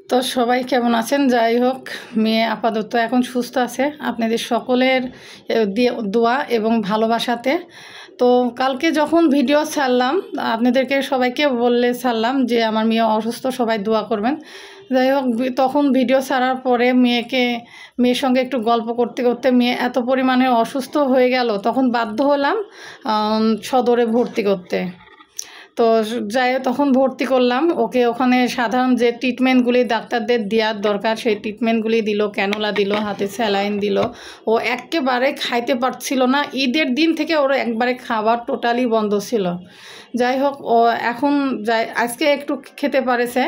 তো সবাই কেমন আছেন? যাই হোক, মেয়ে আপাতত এখন সুস্থ আছে আপনাদের সকলের দোয়া এবং ভালোবাসাতে। তো কালকে যখন ভিডিও ছাড়লাম আপনাদেরকে সবাইকে বললে ছাড়লাম যে আমার মেয়ে অসুস্থ, সবাই দোয়া করবেন। যাই হোক, তখন ভিডিও ছাড়ার পরে মেয়ের সঙ্গে একটু গল্প করতে করতে মেয়ে এত পরিমাণে অসুস্থ হয়ে গেল, তখন বাধ্য হলাম সদরে ভর্তি করতে। তো যাই তখন ভর্তি করলাম ওকে। ওখানে সাধারণ যে ট্রিটমেন্টগুলি ডাক্তারদের দেওয়ার দরকার সেই ট্রিটমেন্টগুলি দিল, ক্যানোলা দিল, হাতে স্যালাইন দিল। ও একেবারে খাইতে পারছিল না। ঈদের দিন থেকে ওর একবারে খাবার টোটালি বন্ধ ছিল। যাই হোক, ও এখন আজকে একটু খেতে পারেছে।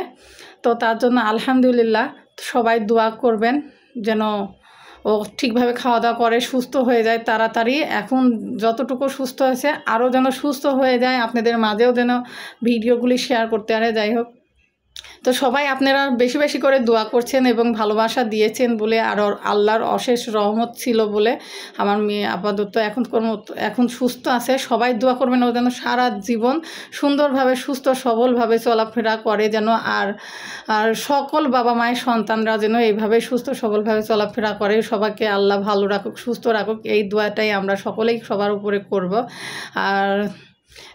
তো তার জন্য আলহামদুলিল্লাহ, সবাই দোয়া করবেন যেন ও ঠিকভাবে খাওয়া দাওয়া করে, সুস্থ হয়ে যায় তাড়াতাড়ি। এখন যতটুকু সুস্থ হয়েছে আরও যেন সুস্থ হয়ে যায়, আপনাদের মাঝেও যেন ভিডিওগুলি শেয়ার করতে পারে। যাই হোক, তো সবাই আপনারা বেশি বেশি করে দোয়া করছেন এবং ভালোবাসা দিয়েছেন বলে, আর আল্লাহর অশেষ রহমত ছিল বলে আমার মেয়ে আপাতত এখন সুস্থ আছে। সবাই দোয়া করবেন ও যেন সারা জীবন সুন্দরভাবে সুস্থ সবলভাবে চলাফেরা করে, যেন আর সকল বাবা মায়ের সন্তানরা যেন এইভাবে সুস্থ সবলভাবে চলাফেরা করে। সবাইকে আল্লাহ ভালো রাখুক, সুস্থ রাখুক, এই দোয়াটাই আমরা সকলেই সবার উপরে করব।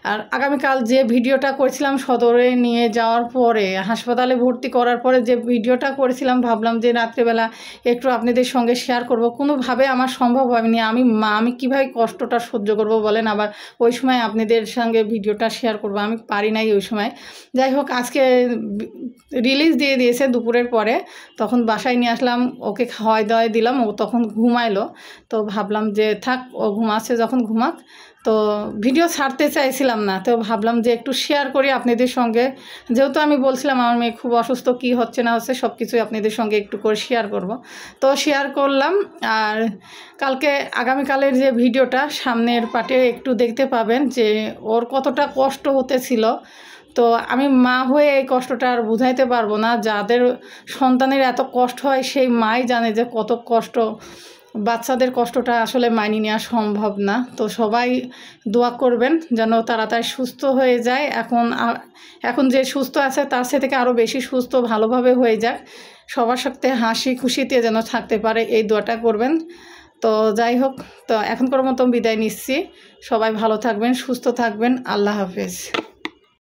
আর আগামীকাল যে ভিডিওটা করেছিলাম সদরে নিয়ে যাওয়ার পরে, হাসপাতালে ভর্তি করার পরে যে ভিডিওটা করেছিলাম, ভাবলাম যে রাত্রেবেলা একটু আপনাদের সঙ্গে শেয়ার করব। কোনোভাবে আমার সম্ভব হয়নি। আমি কীভাবে কষ্টটা সহ্য করব বলেন, আবার ওই সময় আপনাদের সঙ্গে ভিডিওটা শেয়ার করব, আমি পারি নাই ওই সময়। যাই হোক, আজকে রিলিজ দিয়ে দিয়েছে দুপুরের পরে, তখন বাসায় নিয়ে আসলাম, ওকে খাওয়াই দাওয়াই দিলাম, ও তখন ঘুমাইলো। তো ভাবলাম যে থাক, ও ঘুমাচ্ছে যখন ঘুমাক। তো ভিডিও ছাড়তে চাইছিলাম না, তো ভাবলাম যে একটু শেয়ার করি আপনাদের সঙ্গে, যেহেতু আমি বলছিলাম আমার মেয়ে খুব অসুস্থ, কি হচ্ছে না হচ্ছে সব কিছুই আপনাদের সঙ্গে একটু করে শেয়ার করব। তো শেয়ার করলাম। আর আগামীকালের যে ভিডিওটা সামনের পার্টে একটু দেখতে পাবেন যে ওর কতটা কষ্ট হতেছিল। তো আমি মা হয়ে এই কষ্টটা আর বুঝাইতে পারবো না। যাদের সন্তানের এত কষ্ট হয় সেই মাই জানে যে কত কষ্ট। বাচ্চাদের কষ্টটা আসলে মানিয়ে নেওয়া সম্ভব না। তো সবাই দোয়া করবেন যেন তাড়াতাড়ি সুস্থ হয়ে যায়। এখন যে সুস্থ আছে তার থেকে আরও বেশি সুস্থ ভালোভাবে হয়ে যাক, সবার সাথে হাসি খুশিতে যেন থাকতে পারে, এই দোয়াটা করবেন। তো যাই হোক, তো এখনকার মতো বিদায় নিচ্ছি। সবাই ভালো থাকবেন, সুস্থ থাকবেন। আল্লাহ হাফেজ।